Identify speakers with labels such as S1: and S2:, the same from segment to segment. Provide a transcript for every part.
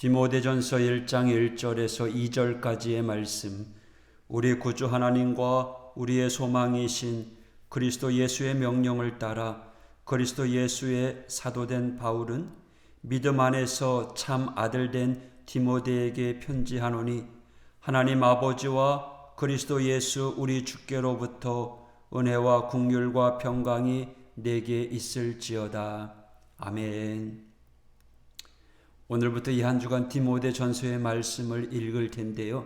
S1: 디모데전서 1장 1절에서 2절까지의 말씀, 우리 구주 하나님과 우리의 소망이신 그리스도 예수의 명령을 따라 그리스도 예수의 사도된 바울은 믿음 안에서 참 아들된 디모데에게 편지하노니, 하나님 아버지와 그리스도 예수 우리 주께로부터 은혜와 긍휼과 평강이 내게 있을지어다. 아멘. 오늘부터 이 한 주간 디모데전서의 말씀을 읽을 텐데요.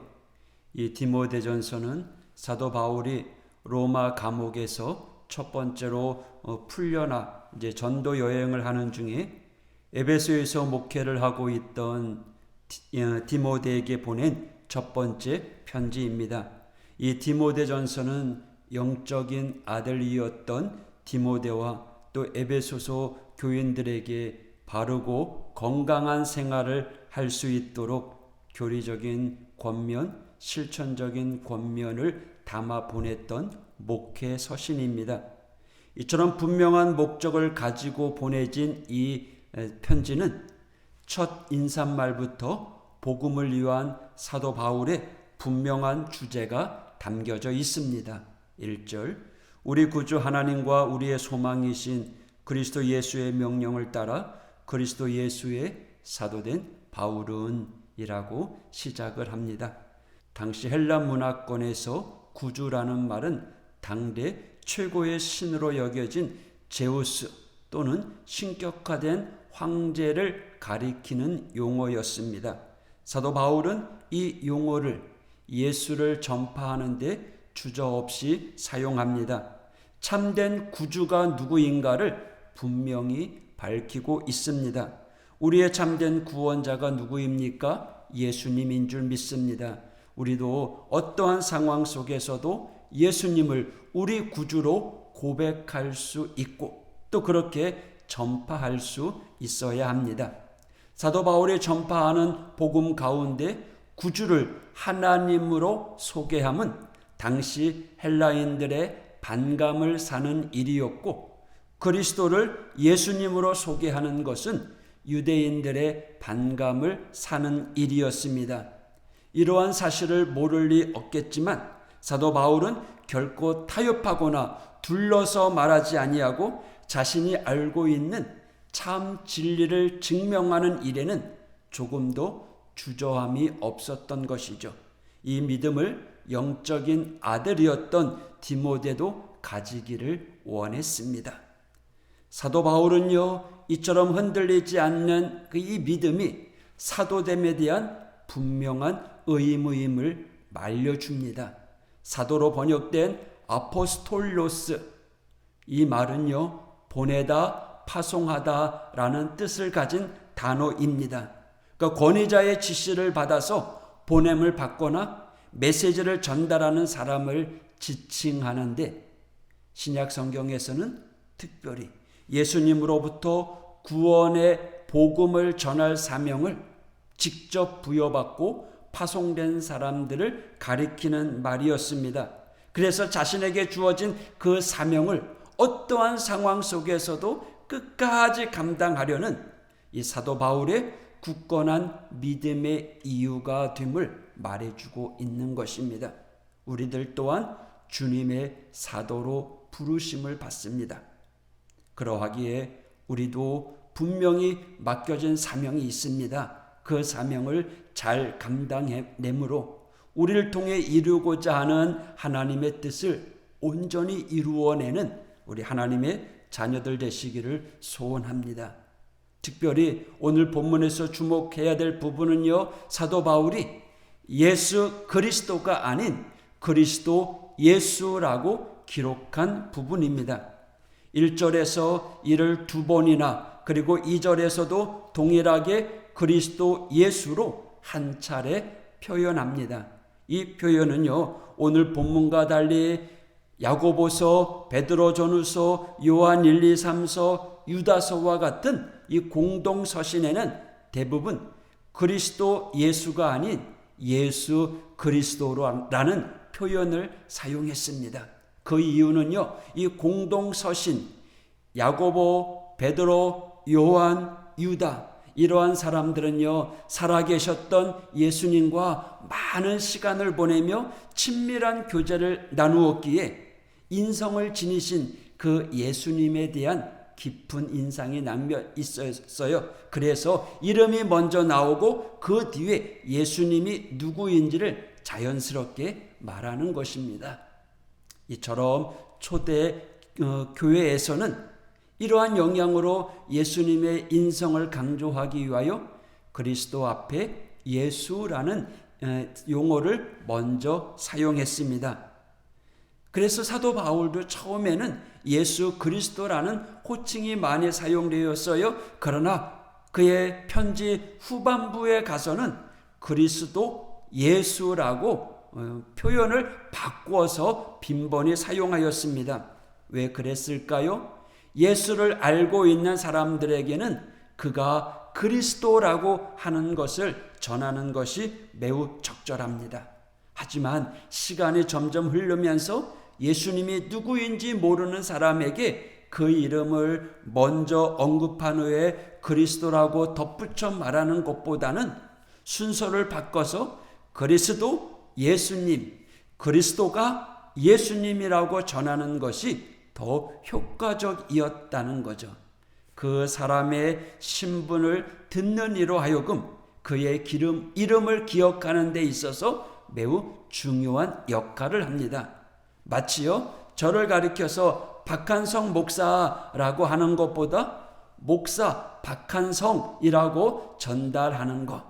S1: 이 디모데전서는 사도 바울이 로마 감옥에서 첫 번째로 풀려나 이제 전도 여행을 하는 중에 에베소에서 목회를 하고 있던 디모데에게 보낸 첫 번째 편지입니다. 이 디모데전서는 영적인 아들이었던 디모데와 또 에베소서 교인들에게 바르고 건강한 생활을 할 수 있도록 교리적인 권면, 실천적인 권면을 담아 보냈던 목회 서신입니다. 이처럼 분명한 목적을 가지고 보내진 이 편지는 첫 인사말부터 복음을 위한 사도 바울의 분명한 주제가 담겨져 있습니다. 1절, 우리 구주 하나님과 우리의 소망이신 그리스도 예수의 명령을 따라 그리스도 예수의 사도된 바울은 이라고 시작을 합니다. 당시 헬라 문화권에서 구주라는 말은 당대 최고의 신으로 여겨진 제우스 또는 신격화된 황제를 가리키는 용어였습니다. 사도 바울은 이 용어를 예수를 전파하는 데 주저없이 사용합니다. 참된 구주가 누구인가를 분명히 밝히고 있습니다. 우리의 참된 구원자가 누구입니까? 예수님인 줄 믿습니다. 우리도 어떠한 상황 속에서도 예수님을 우리 구주로 고백할 수 있고 또 그렇게 전파할 수 있어야 합니다. 사도 바울이 전파하는 복음 가운데 구주를 하나님으로 소개함은 당시 헬라인들의 반감을 사는 일이었고, 그리스도를 예수님으로 소개하는 것은 유대인들의 반감을 사는 일이었습니다. 이러한 사실을 모를 리 없겠지만 사도 바울은 결코 타협하거나 둘러서 말하지 아니하고 자신이 알고 있는 참 진리를 증명하는 일에는 조금도 주저함이 없었던 것이죠. 이 믿음을 영적인 아들이었던 디모데도 가지기를 원했습니다. 사도 바울은요, 이처럼 흔들리지 않는 이 믿음이 사도됨에 대한 분명한 의무임을 말려줍니다. 사도로 번역된 아포스톨로스, 이 말은요, 보내다, 파송하다 라는 뜻을 가진 단어입니다. 그러니까 권위자의 지시를 받아서 보냄을 받거나 메시지를 전달하는 사람을 지칭하는데, 신약 성경에서는 특별히 예수님으로부터 구원의 복음을 전할 사명을 직접 부여받고 파송된 사람들을 가리키는 말이었습니다. 그래서 자신에게 주어진 그 사명을 어떠한 상황 속에서도 끝까지 감당하려는 이 사도 바울의 굳건한 믿음의 이유가 됨을 말해주고 있는 것입니다. 우리들 또한 주님의 사도로 부르심을 받습니다. 그러하기에 우리도 분명히 맡겨진 사명이 있습니다. 그 사명을 잘 감당해내므로 우리를 통해 이루고자 하는 하나님의 뜻을 온전히 이루어내는 우리 하나님의 자녀들 되시기를 소원합니다. 특별히 오늘 본문에서 주목해야 될 부분은요, 사도 바울이 예수 그리스도가 아닌 그리스도 예수라고 기록한 부분입니다. 1절에서 이를 두 번이나 그리고 2절에서도 동일하게 그리스도 예수로 한 차례 표현합니다. 이 표현은요, 오늘 본문과 달리 야고보서, 베드로전후서, 요한 1, 2, 3서, 유다서와 같은 이 공동서신에는 대부분 그리스도 예수가 아닌 예수 그리스도라는 표현을 사용했습니다. 그 이유는요, 이 공동서신 야고보, 베드로, 요한, 유다, 이러한 사람들은요, 살아계셨던 예수님과 많은 시간을 보내며 친밀한 교제를 나누었기에 인성을 지니신 그 예수님에 대한 깊은 인상이 남겨 있었어요. 그래서 이름이 먼저 나오고 그 뒤에 예수님이 누구인지를 자연스럽게 말하는 것입니다. 이처럼 초대 교회에서는 이러한 영향으로 예수님의 인성을 강조하기 위하여 그리스도 앞에 예수라는 용어를 먼저 사용했습니다. 그래서 사도 바울도 처음에는 예수 그리스도라는 호칭이 많이 사용되었어요. 그러나 그의 편지 후반부에 가서는 그리스도 예수라고 표현을 바꿔서 빈번히 사용하였습니다. 왜 그랬을까요? 예수를 알고 있는 사람들에게는 그가 그리스도라고 하는 것을 전하는 것이 매우 적절합니다. 하지만 시간이 점점 흐르면서 예수님이 누구인지 모르는 사람에게 그 이름을 먼저 언급한 후에 그리스도라고 덧붙여 말하는 것보다는 순서를 바꿔서 그리스도, 예수님, 그리스도가 예수님이라고 전하는 것이 더 효과적이었다는 거죠. 그 사람의 신분을 듣는 이로 하여금 그의 이름을 기억하는 데 있어서 매우 중요한 역할을 합니다. 마치요, 저를 가리켜서 박한성 목사라고 하는 것보다 목사 박한성이라고 전달하는 것.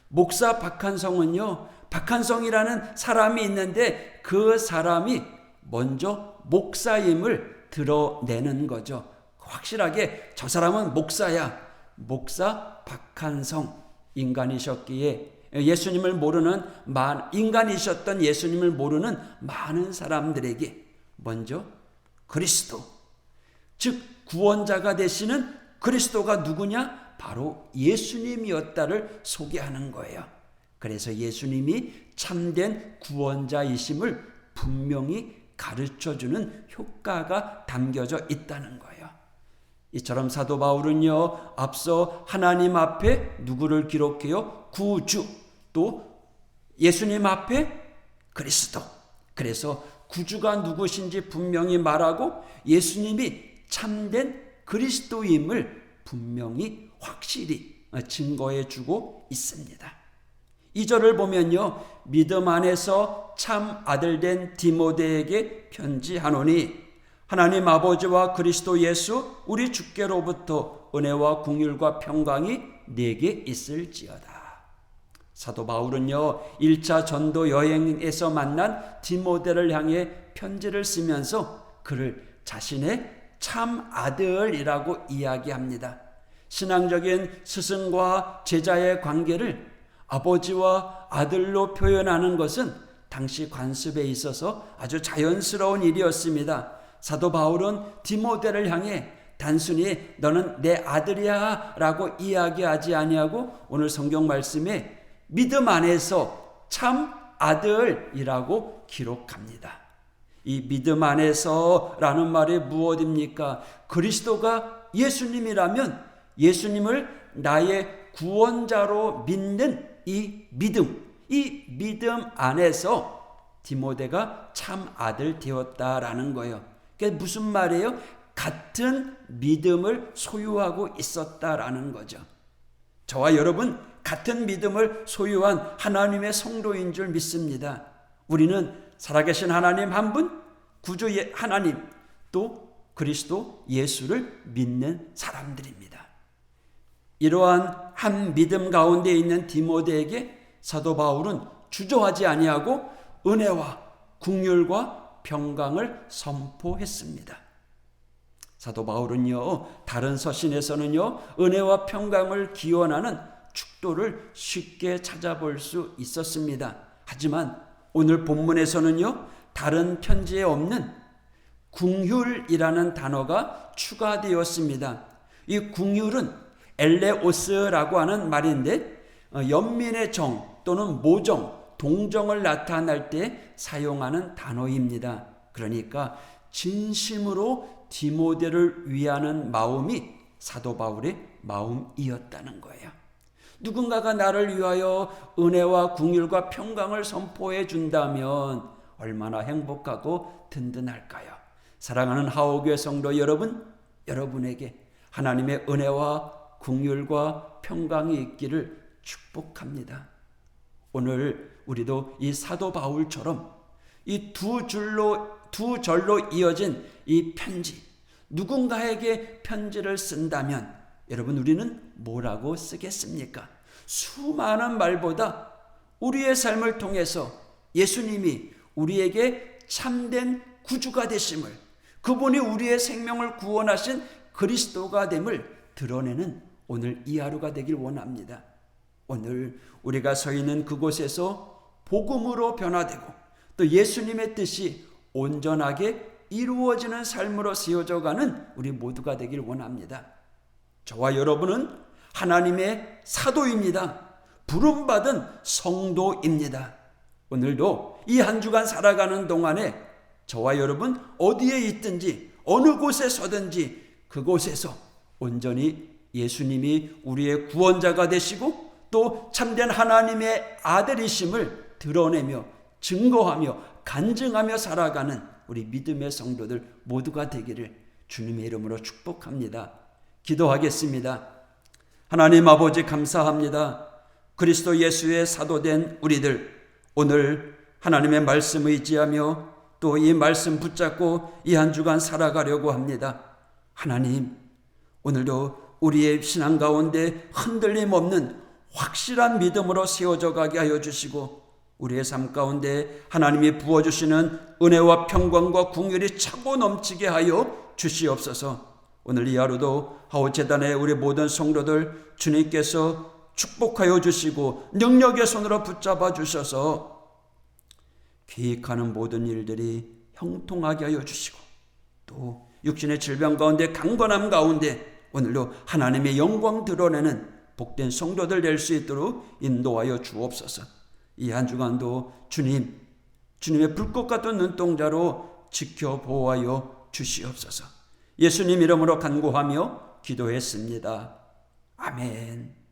S1: 목사 박한성은요, 박한성이라는 사람이 있는데 그 사람이 먼저 목사임을 드러내는 거죠. 확실하게 저 사람은 목사야. 목사 박한성 인간이셨기에 예수님을 모르는 인간이셨던 예수님을 모르는 많은 사람들에게 먼저 그리스도, 즉 구원자가 되시는 그리스도가 누구냐? 바로 예수님이었다를 소개하는 거예요. 그래서 예수님이 참된 구원자이심을 분명히 가르쳐주는 효과가 담겨져 있다는 거예요. 이처럼 사도 바울은요, 앞서 하나님 앞에 누구를 기록해요? 구주, 또 예수님 앞에 그리스도. 그래서 구주가 누구신지 분명히 말하고 예수님이 참된 그리스도임을 분명히 확실히 증거해 주고 있습니다. 2절을 보면요, 믿음 안에서 참 아들된 디모데에게 편지하노니 하나님 아버지와 그리스도 예수 우리 주께로부터 은혜와 긍휼과 평강이 내게 있을지어다. 사도 바울은요, 1차 전도 여행에서 만난 디모데를 향해 편지를 쓰면서 그를 자신의 참 아들이라고 이야기합니다. 신앙적인 스승과 제자의 관계를 아버지와 아들로 표현하는 것은 당시 관습에 있어서 아주 자연스러운 일이었습니다. 사도 바울은 디모데를 향해 단순히 너는 내 아들이야 라고 이야기하지 아니하고 오늘 성경 말씀에 믿음 안에서 참 아들이라고 기록합니다. 이 믿음 안에서 라는 말이 무엇입니까? 그리스도가 예수님이라면 예수님을 나의 구원자로 믿는 이 믿음 안에서 디모데가 참 아들 되었다라는 거예요. 그게 무슨 말이에요? 같은 믿음을 소유하고 있었다라는 거죠. 저와 여러분 같은 믿음을 소유한 하나님의 성도인 줄 믿습니다. 우리는 살아계신 하나님 한 분, 구주 하나님, 또 그리스도 예수를 믿는 사람들입니다. 이러한 한 믿음 가운데 있는 디모데에게 사도 바울은 주저하지 아니하고 은혜와 긍휼과 평강을 선포했습니다. 사도 바울은요, 다른 서신에서는요, 은혜와 평강을 기원하는 축도를 쉽게 찾아볼 수 있었습니다. 하지만 오늘 본문에서는요, 다른 편지에 없는 긍휼이라는 단어가 추가되었습니다. 이 긍휼은 엘레오스라고 하는 말인데 연민의 정 또는 모정, 동정을 나타낼 때 사용하는 단어입니다. 그러니까 진심으로 디모데를 위하는 마음이 사도 바울의 마음이었다는 거예요. 누군가가 나를 위하여 은혜와 긍휼과 평강을 선포해 준다면 얼마나 행복하고 든든할까요? 사랑하는 하오교회 성도 여러분, 여러분에게 하나님의 은혜와 긍휼과 평강이 있기를 축복합니다. 오늘 우리도 이 사도 바울처럼 이 두 절로 이어진 이 편지, 누군가에게 편지를 쓴다면 여러분, 우리는 뭐라고 쓰겠습니까? 수많은 말보다 우리의 삶을 통해서 예수님이 우리에게 참된 구주가 되심을, 그분이 우리의 생명을 구원하신 그리스도가 됨을 드러내는 오늘 이 하루가 되길 원합니다. 오늘 우리가 서 있는 그곳에서 복음으로 변화되고 또 예수님의 뜻이 온전하게 이루어지는 삶으로 세워져가는 우리 모두가 되길 원합니다. 저와 여러분은 하나님의 사도입니다. 부름받은 성도입니다. 오늘도 이 한 주간 살아가는 동안에 저와 여러분 어디에 있든지 어느 곳에 서든지 그곳에서 온전히 예수님이 우리의 구원자가 되시고 또 참된 하나님의 아들이심을 드러내며 증거하며 간증하며 살아가는 우리 믿음의 성도들 모두가 되기를 주님의 이름으로 축복합니다. 기도하겠습니다. 하나님 아버지, 감사합니다. 그리스도 예수의 사도된 우리들, 오늘 하나님의 말씀을 의지하며 또 이 말씀 붙잡고 이 한 주간 살아가려고 합니다. 하나님, 오늘도 우리의 신앙 가운데 흔들림 없는 확실한 믿음으로 세워져 가게 하여 주시고 우리의 삶 가운데 하나님이 부어주시는 은혜와 평강과 긍휼이 차고 넘치게 하여 주시옵소서. 오늘 이 하루도 하오재단의 우리 모든 성도들 주님께서 축복하여 주시고 능력의 손으로 붙잡아 주셔서 기획하는 모든 일들이 형통하게 하여 주시고 또 육신의 질병 가운데 강건함 가운데 오늘도 하나님의 영광 드러내는 복된 성도들 될 수 있도록 인도하여 주옵소서. 이 한 주간도 주님의 불꽃 같은 눈동자로 지켜 보호하여 주시옵소서. 예수님 이름으로 간구하며 기도했습니다. 아멘.